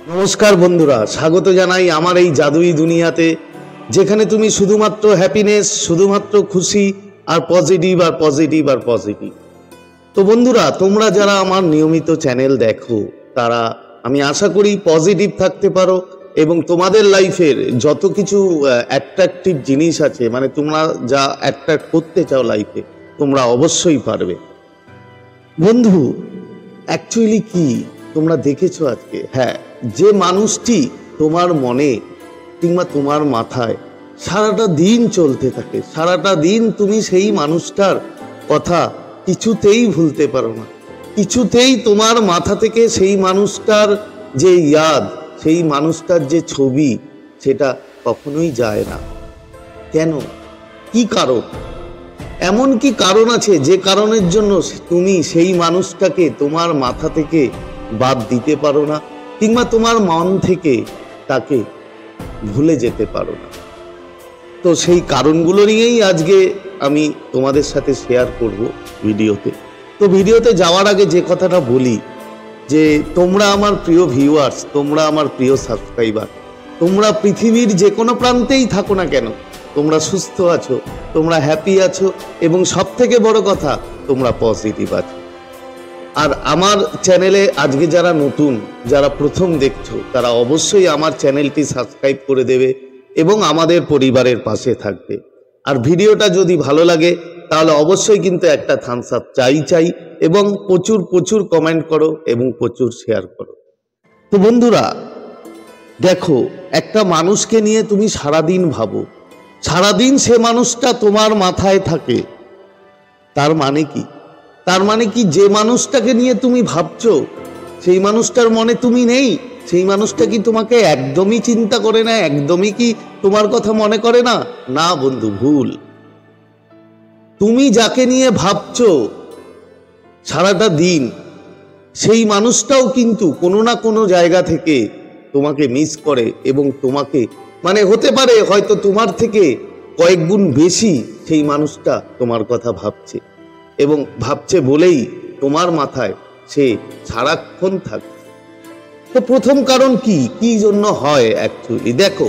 নমস্কার বন্ধুরা, স্বাগত জানাই আমার এই জাদুই দুনিয়াতে, যেখানে তুমি শুধুমাত্র হ্যাপিনেস, শুধুমাত্র খুশি আর পজিটিভ আর পজিটিভ আর পজিটিভ। তো বন্ধুরা, তোমরা যারা আমার নিয়মিত চ্যানেল দেখো তারা আমি আশা করি পজিটিভ থাকতে পারো এবং তোমাদের লাইফের যত কিছু অ্যাট্রাকটিভ জিনিস আছে, মানে তোমরা যা অ্যাট্রাক্ট করতে চাও লাইফে, তোমরা অবশ্যই পারবে। বন্ধু, অ্যাকচুয়ালি কি তোমরা দেখেছো আজকে? হ্যাঁ, যে মানুষটি তোমার মনে কিংবা তোমার মাথায় সারাটা দিন চলতে থাকে, সারাটা দিন তুমি সেই মানুষটার কথা কিছুতেই ভুলতে পারো না, কিছুতেই তোমার মাথা থেকে সেই মানুষটার যে ইয়াদ, সেই মানুষটার যে ছবি, সেটা কখনোই যায় না। কেন? কি কারণ? এমন কি কারণ আছে যে কারণের জন্য তুমি সেই মানুষটাকে তোমার মাথা থেকে বাদ দিতে পারো না কিংবা তোমার মন থেকে তাকে ভুলে যেতে পারো না? তো সেই কারণগুলো নিয়েই আজকে আমি তোমাদের সাথে শেয়ার করব ভিডিওতে। তো ভিডিওতে যাওয়ার আগে যে কথাটা বলি, যে তোমরা আমার প্রিয় ভিউয়ার্স, তোমরা আমার প্রিয় সাবস্ক্রাইবার, তোমরা পৃথিবীর যে কোনো প্রান্তেই থাকো না কেন, তোমরা সুস্থ আছো, তোমরা হ্যাপি আছো এবং সব থেকে বড় কথা, তোমরা পজিটিভ আছো। আর আমার চ্যানেলে আজকে যারা নতুন, যারা প্রথম দেখছো, তারা অবশ্যই আমার চ্যানেলটি সাবস্ক্রাইব করে দেবে এবং আমাদের পরিবারের পাশে থাকবে। আর ভিডিওটা যদি ভালো লাগে তাহলে অবশ্যই কিন্তু একটা থামস আপ চাই এবং প্রচুর প্রচুর কমেন্ট করো এবং প্রচুর শেয়ার করো। তো বন্ধুরা দেখো, একটা মানুষকে নিয়ে তুমি সারাদিন ভাবো, সারাদিন সে মানুষটা তোমার মাথায় থাকে। তার মানে কি? তার মানে কি যে মানুষটাকে নিয়ে তুমি ভাবছো সেই মানুষটার মনে তুমি নেই? সেই মানুষটা কি তোমাকে একদমই চিন্তা করে না? একদমই কি তোমার কথা মনে করে না? না বন্ধু, ভুল। তুমি যাকে নিয়ে ভাবছো সারাটা দিন, সেই মানুষটাও কিন্তু কোনো না কোনো জায়গা থেকে তোমাকে মিস করে এবং তোমাকে, মানে হতে পারে হয়তো তোমার থেকে কয়েক গুণ বেশি সেই মানুষটা তোমার কথা ভাবছে এবং ভাবছে বলেই তোমার মাথায় সে সারাক্ষণ থাকে। তো প্রথম কারণ কি, কি জন্য হয় অ্যাকচুয়ালি? দেখো,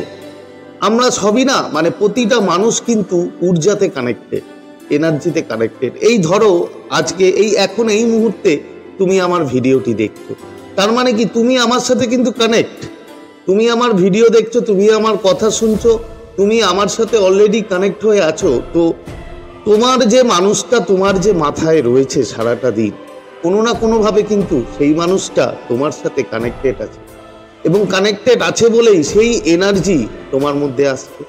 আমরা সবই না, মানে প্রতিটা মানুষ কিন্তু ঊর্জাতে কানেক্টেড, এনার্জিতে কানেক্টেড। এই ধরো আজকে এখন এই মুহূর্তে তুমি আমার ভিডিওটি দেখছো, তার মানে কি তুমি আমার সাথে কিন্তু কানেক্ট। তুমি আমার ভিডিও দেখছো, তুমি আমার কথা শুনছো, তুমি আমার সাথে অলরেডি কানেক্ট হয়ে আছো। তো তোমার যে মানুষটা তোমার যে মাথায় রয়েছে সারাটা দিন, কোনো না কোনোভাবে কিন্তু সেই মানুষটা তোমার সাথে কানেক্টেড আছে এবং কানেক্টেড আছে বলেই সেই এনার্জি তোমার মধ্যে আসছে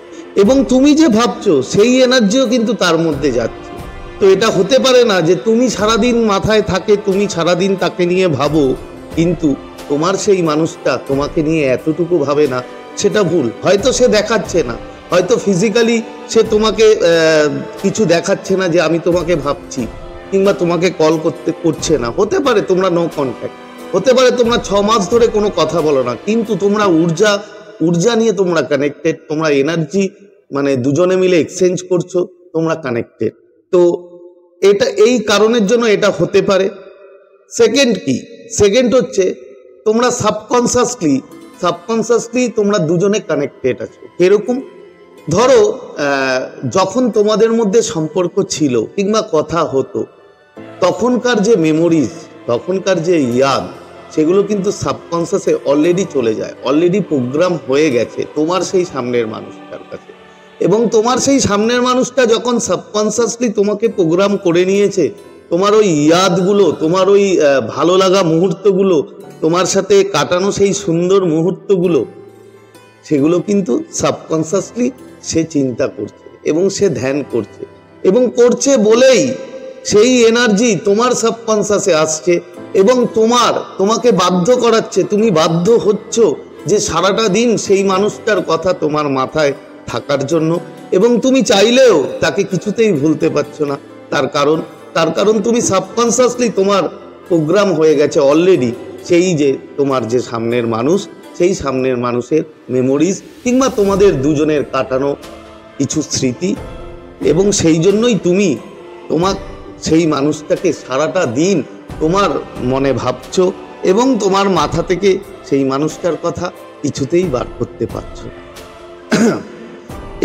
এবং তুমি যে ভাবছো সেই এনার্জিও কিন্তু তার মধ্যে যাচ্ছে। তো এটা হতে পারে না যে তুমি সারাদিন মাথায় থাকে, তুমি সারাদিন তাকে নিয়ে ভাবো, কিন্তু তোমার সেই মানুষটা তোমাকে নিয়ে এতটুকু ভাবে না। সেটা ভুল। হয়তো সে দেখাচ্ছে না, হয়তো ফিজিক্যালি সে তোমাকে কিছু দেখাচ্ছে না যে আমি তোমাকে ভাবছি, কিংবা তোমাকে কল করছে না। হতে পারে তোমরা নো কন্ট্যাক্ট, হতে পারে তোমরা 6 মাস ধরে কোনো কথা বলো না, কিন্তু তোমরা ঊর্জা নিয়ে তোমরা কানেক্টেড, তোমরা এনার্জি মানে দুজনে মিলে এক্সচেঞ্জ করছো, তোমরা কানেক্টেড। তো এটা এই কারণের জন্য এটা হতে পারে। সেকেন্ড কি? সেকেন্ড হচ্ছে তোমরা সাবকনসিয়াসলি তোমরা দুজনে কানেক্টেড আছো। এরকম ধরো যখন তোমাদের মধ্যে সম্পর্ক ছিল কিংবা কথা হতো, তখনকার যে মেমোরিজ, তখনকার যে ইয়াদ, সেগুলো কিন্তু সাবকনসিয়াসে অলরেডি চলে যায়, অলরেডি প্রোগ্রাম হয়ে গেছে তোমার সেই সামনের মানুষটার কাছে। এবং তোমার সেই সামনের মানুষটা যখন সাবকনসিয়াসলি তোমাকে প্রোগ্রাম করে নিয়েছে, তোমার ওই ইয়াদগুলো, তোমার ওই ভালো লাগা মুহূর্তগুলো, তোমার সাথে কাটানো সেই সুন্দর মুহূর্তগুলো, সেগুলো কিন্তু সাবকনসিয়াসলি সে চিন্তা করছে এবং সে ধ্যান করছে এবং করছে বলেই সেই এনার্জি তোমার সাবকনসিয়াসে আসছে এবং তোমাকে বাধ্য করাচ্ছে, তুমি বাধ্য হচ্ছ যে সারাটা দিন সেই মানুষটার কথা তোমার মাথায় থাকার জন্য এবং তুমি চাইলেও তাকে কিছুতেই ভুলতে পারছো না। তার কারণ তুমি সাবকনসিয়াসলি তোমার প্রোগ্রাম হয়ে গেছে অলরেডি সেই যে তোমার যে সামনের মানুষ, সেই সামনের মানুষের মেমোরিজ কিংবা তোমাদের দুজনের কাটানো কিছু স্মৃতি, এবং সেই জন্যই তুমি সেই মানুষটাকে সারাটা দিন তোমার মনে ভাবছো এবং তোমার মাথা থেকে সেই মানুষটার কথা কিছুতেই বার করতে পারছো না।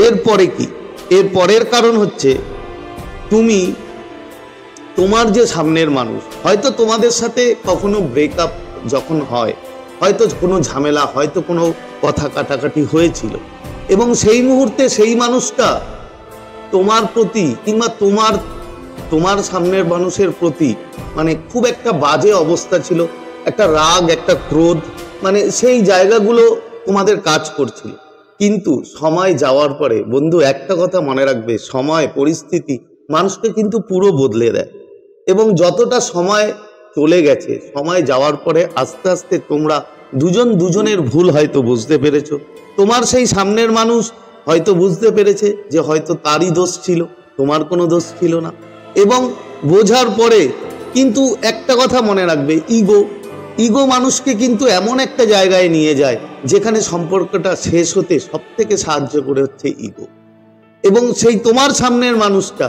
এরপরে কি? এর পরের কারণ হচ্ছে তুমি তোমার যে সামনের মানুষ, হয়তো তোমাদের সাথে কখনো ব্রেকআপ যখন হয়, হয়তো কোনো ঝামেলা, হয়তো কোনো কথা কাটাকাটি হয়েছিল, এবং সেই মুহূর্তে সেই মানুষটা তোমার প্রতি কিংবা তোমার সামনের মানুষের প্রতি মানে খুব একটা বাজে অবস্থা ছিল, একটা রাগ, একটা ক্রোধ, মানে সেই জায়গাগুলো তোমাদের কাজ করছিল। কিন্তু সময় যাওয়ার পরে বন্ধু একটা কথা মনে রাখবে, সময়, পরিস্থিতি মানুষকে কিন্তু পুরো বদলে দেয়। এবং যতটা সময় চলে গেছে, সময় যাওয়ার পরে আস্তে আস্তে তোমরা দুজনের ভুল হয়তো বুঝতে পেরেছো। তোমার সেই সামনের মানুষ হয়তো বুঝতে পেরেছে যে হয়তো তারই দোষ ছিল, তোমার কোনো দোষ ছিল না। এবং বোঝার পরে কিন্তু একটা কথা মনে রাখবে, ইগো মানুষকে কিন্তু এমন একটা জায়গায় নিয়ে যায় যেখানে সম্পর্কটা শেষ হতে সব থেকে সাহায্য করে হচ্ছে ইগো। এবং সেই তোমার সামনের মানুষটা,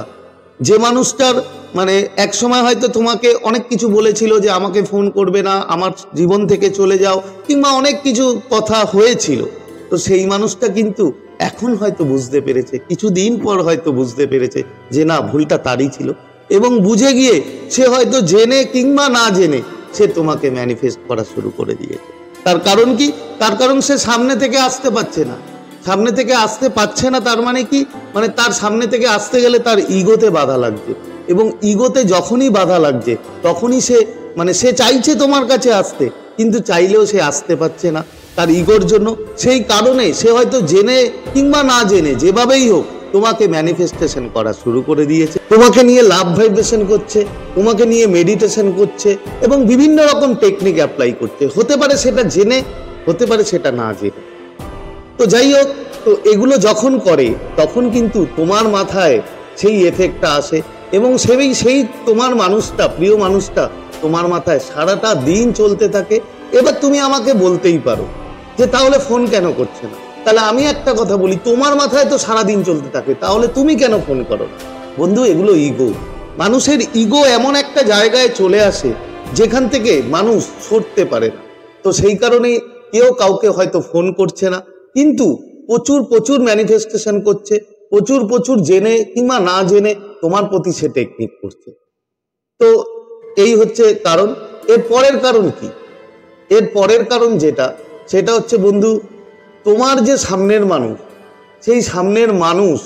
যে মানুষটার মানে এক সময় হয়তো তোমাকে অনেক কিছু বলেছিল যে আমাকে ফোন করবে না, আমার জীবন থেকে চলে যাও, কিংবা অনেক কিছু কথা হয়েছিল, তো সেই মানুষটা কিন্তু এখন হয়তো বুঝতে পেরেছে, কিছুদিন পর হয়তো বুঝতে পেরেছে যে না, ভুলটা তারই ছিল। এবং বুঝে গিয়ে সে হয়তো জেনে কিংবা না জেনে সে তোমাকে ম্যানিফেস্ট করা শুরু করে দিয়েছে। তার কারণ কি? তার কারণ সে সামনে থেকে আসতে পারছে না। সামনে থেকে আসতে পারছে না তার মানে কি? মানে তার সামনে থেকে আসতে গেলে তার ইগোতে বাধা লাগছে, এবং ইগোতে যখনই বাধা লাগছে তখনই সে চাইছে তোমার কাছে আসতে, কিন্তু চাইলেও সে আসতে পারছে না তার ইগোর জন্য। সেই কারণে সে হয়তো জেনে কিংবা না জেনে যেভাবেই হোক তোমাকে ম্যানিফেস্টেশন করা শুরু করে দিয়েছে, তোমাকে নিয়ে লাভ ভাইব্রেশন করছে, তোমাকে নিয়ে মেডিটেশন করছে, এবং বিভিন্ন রকম টেকনিক অ্যাপ্লাই করছে। হতে পারে সেটা জেনে, হতে পারে সেটা না জেনে। তো যাই হোক, তো এগুলো যখন করে তখন কিন্তু তোমার মাথায় সেই এফেক্টটা আসে, এবং সেই তোমার মানুষটা, প্রিয় মানুষটা তোমার মাথায় সারাটা দিন চলতে থাকে। এবার তুমি আমাকে বলতেই পারো যে তাহলে ফোন কেন করছে না? তাহলে আমি একটা কথা বলি, তোমার মাথায় তো সারাদিন চলতে থাকে, তাহলে তুমি কেন ফোন করো না? বন্ধু, এগুলো ইগো। মানুষের ইগো এমন একটা জায়গায় চলে আসে যেখান থেকে মানুষ সরতে পারে না। তো সেই কারণেই কেউ কাউকে হয়তো ফোন করছে না, কিন্তু প্রচুর ম্যানিফেস্টেশন করছে, প্রচুর জেনে কিংবা না জেনে তোমার প্রতি সে টেকনিক করছে। তো এই হচ্ছে কারণ। এর পরের কারণ কি? এর পরের কারণ সেটা হচ্ছে বন্ধু, তোমার যে সামনের মানুষ, সেই সামনের মানুষ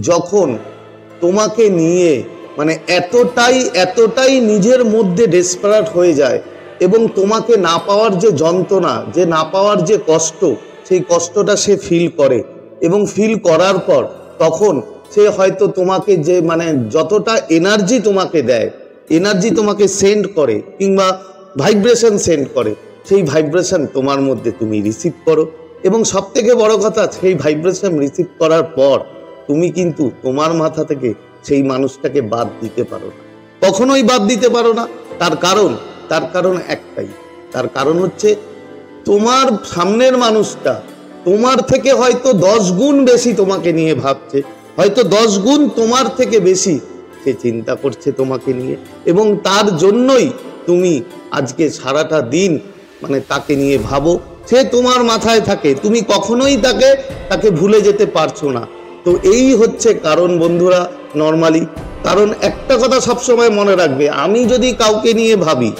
যখন তোমাকে নিয়ে মানে এতটাই নিজের মধ্যে ডেসপারেট হয়ে যায়, এবং তোমাকে না পাওয়ার যে যন্ত্রণা, যে না পাওয়ার যে কষ্ট, সেই কষ্টটা সে ফিল করে, এবং ফিল করার পর তখন সে হয়তো তোমাকে যে মানে যতটা এনার্জি তোমাকে দেয়, এনার্জি তোমাকে সেন্ড করে কিংবা ভাইব্রেশন সেন্ড করে, সেই ভাইব্রেশন তোমার মধ্যে তুমি রিসিভ করো। এবং সব থেকে বড় কথা, সেই ভাইব্রেশন রিসিভ করার পর তুমি কিন্তু তোমার মাথা থেকে সেই মানুষটাকে বাদ দিতে পারো না, কখনোই বাদ দিতে পারো না। তার কারণ একটাই, তার কারণ হচ্ছে তোমার সামনের মানুষটা তোমার থেকে হয়তো 10 গুণ বেশি তোমাকে নিয়ে ভাবছে, হয়তো 10 গুণ তোমার থেকে বেশি সে চিন্তা করছে তোমাকে নিয়ে, এবং তার জন্যই তুমি আজকে সারাটা দিন মানে তাকে নিয়ে ভাবো, সে তোমার মাথায় থাকে, তুমি কখনোই তাকে ভুলে যেতে পারছো না। তো এই হচ্ছে কারণ বন্ধুরা, নর্মালি। কারণ একটা কথা সবসময় মনে রাখবে, আমি যদি কাউকে নিয়ে ভাবি,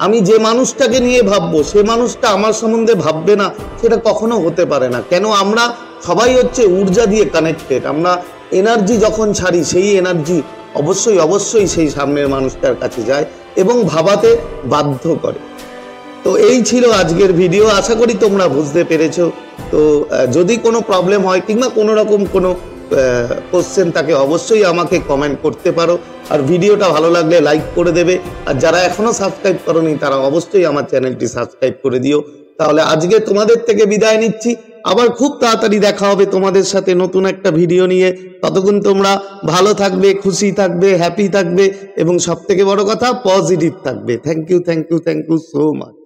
আমি যে মানুষটাকে নিয়ে ভাববো সে মানুষটা আমার সম্বন্ধে ভাববে না, সেটা কখনো হতে পারে না। কেন? আমরা সবাই হচ্ছে ঊর্জা দিয়ে কানেক্টেড। আমরা এনার্জি যখন ছাড়ি, সেই এনার্জি অবশ্যই সেই সামনের মানুষটার কাছে যায় এবং ভাবাতে বাধ্য করে। তো এই ছিল আজকের ভিডিও, আশা করি তোমরা বুঝতে পেরেছো। তো যদি কোনো প্রবলেম হয় কিংবা কোনো রকম কোনো কোশ্চেন থাকে, অবশ্যই আমাকে কমেন্ট করতে পারো। আর ভিডিওটা ভালো লাগলে লাইক করে দেবে, আর যারা এখনো সাবস্ক্রাইব করোনি তারা অবশ্যই আমার চ্যানেলটি সাবস্ক্রাইব করে দিও। তাহলে আজকে তোমাদের থেকে বিদায় নিচ্ছি, আবার খুব তাড়াতাড়ি দেখা হবে তোমাদের সাথে নতুন একটা ভিডিও নিয়ে। ততক্ষণ তোমরা ভালো থাকবে, খুশি থাকবে, হ্যাপি থাকবে, এবং সব থেকে বড় কথা পজিটিভ থাকবে। Thank you so much.